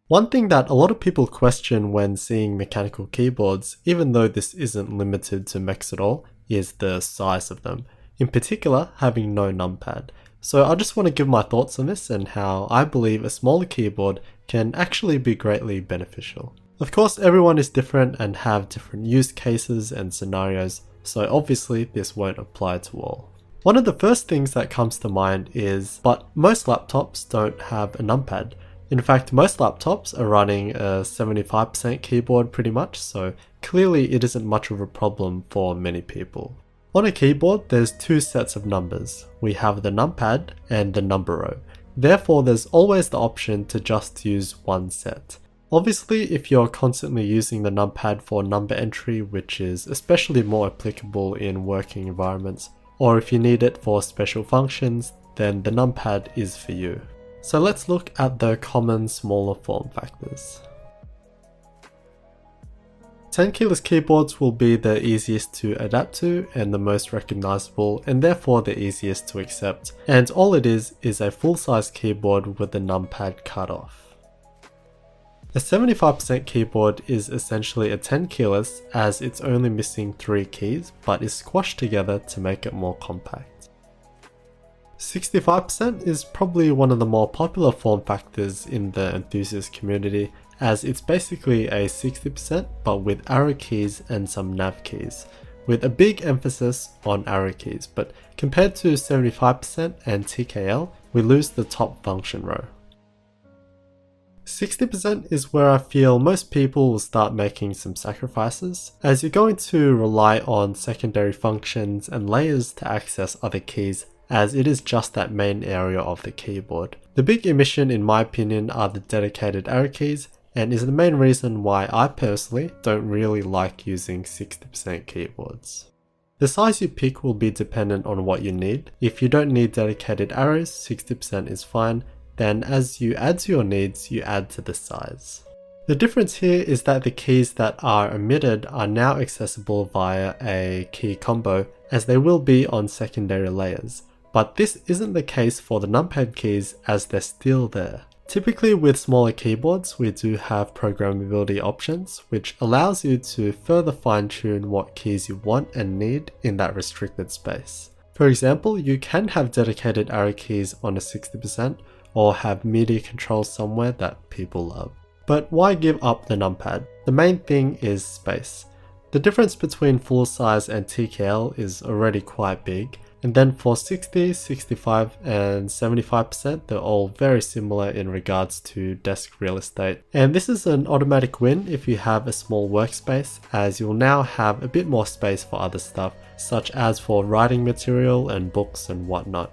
One thing that a lot of people question when seeing mechanical keyboards, even though this isn't limited to mechs at all, is the size of them. In particular, having no numpad. So I just want to give my thoughts on this and how I believe a smaller keyboard can actually be greatly beneficial. Of course, everyone is different and have different use cases and scenarios, so obviously this won't apply to all. One of the first things that comes to mind is, but most laptops don't have a numpad. In fact, most laptops are running a 75% keyboard pretty much, so clearly it isn't much of a problem for many people. On a keyboard, there's two sets of numbers. We have the numpad and the number row. Therefore, there's always the option to just use one set. Obviously, if you're constantly using the numpad for number entry, which is especially more applicable in working environments, or if you need it for special functions, then the numpad is for you. So let's look at the common smaller form factors. 10 keyless keyboards will be the easiest to adapt to and the most recognizable and therefore the easiest to accept, and all it is a full-size keyboard with the numpad cut off. A 75% keyboard is essentially a 10 keyless as it's only missing 3 keys but is squashed together to make it more compact. 65% is probably one of the more popular form factors in the enthusiast community, as it's basically a 60% but with arrow keys and some nav keys, with a big emphasis on arrow keys, but compared to 75% and TKL, we lose the top function row. 60% is where I feel most people will start making some sacrifices, as you're going to rely on secondary functions and layers to access other keys, as it is just that main area of the keyboard. The big omission in my opinion are the dedicated arrow keys, and is the main reason why I personally don't really like using 60% keyboards. The size you pick will be dependent on what you need. If you don't need dedicated arrows, 60% is fine, then as you add to your needs, you add to the size. The difference here is that the keys that are omitted are now accessible via a key combo, as they will be on secondary layers. But this isn't the case for the numpad keys as they're still there. Typically with smaller keyboards, we do have programmability options, which allows you to further fine-tune what keys you want and need in that restricted space. For example, you can have dedicated arrow keys on a 60%, or have media controls somewhere that people love. But why give up the numpad? The main thing is space. The difference between full size and TKL is already quite big, and then for 60, 65 and 75% they're all very similar in regards to desk real estate. And this is an automatic win if you have a small workspace, as you'll now have a bit more space for other stuff, such as for writing material and books and whatnot.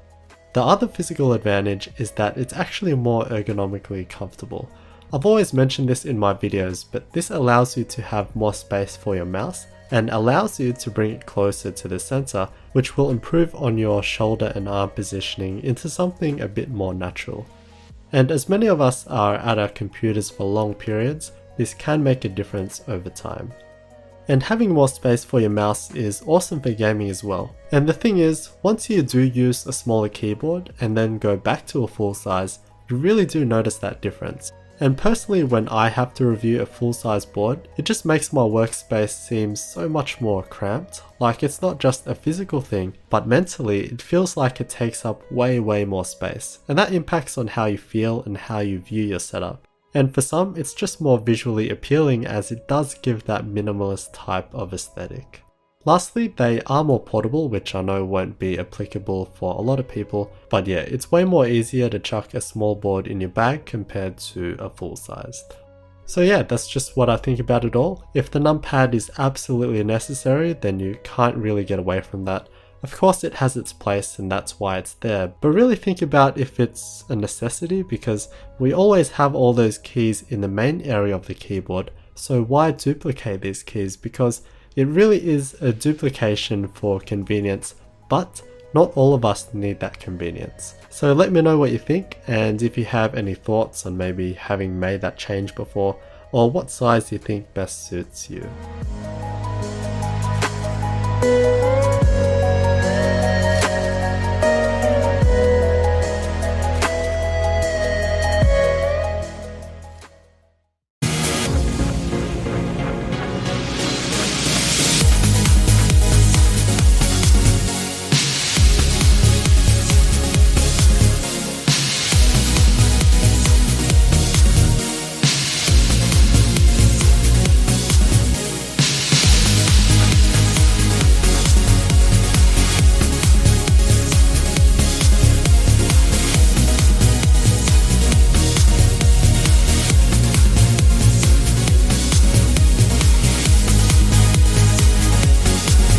The other physical advantage is that it's actually more ergonomically comfortable. I've always mentioned this in my videos, but this allows you to have more space for your mouse and allows you to bring it closer to the center, which will improve on your shoulder and arm positioning into something a bit more natural. And as many of us are at our computers for long periods, this can make a difference over time. And having more space for your mouse is awesome for gaming as well. And the thing is, once you do use a smaller keyboard and then go back to a full size, you really do notice that difference. And personally, when I have to review a full-size board, it just makes my workspace seem so much more cramped. Like it's not just a physical thing, but mentally it feels like it takes up way more space. And that impacts on how you feel and how you view your setup. And for some, it's just more visually appealing as it does give that minimalist type of aesthetic. Lastly, they are more portable, which I know won't be applicable for a lot of people, but yeah, it's way more easier to chuck a small board in your bag compared to a full-sized. So yeah, that's just what I think about it all. If the numpad is absolutely necessary, then you can't really get away from that. Of course it has its place and that's why it's there, but really think about if it's a necessity, because we always have all those keys in the main area of the keyboard, so why duplicate these keys? Because it really is a duplication for convenience, but not all of us need that convenience. So let me know what you think, and if you have any thoughts on maybe having made that change before, or what size you think best suits you.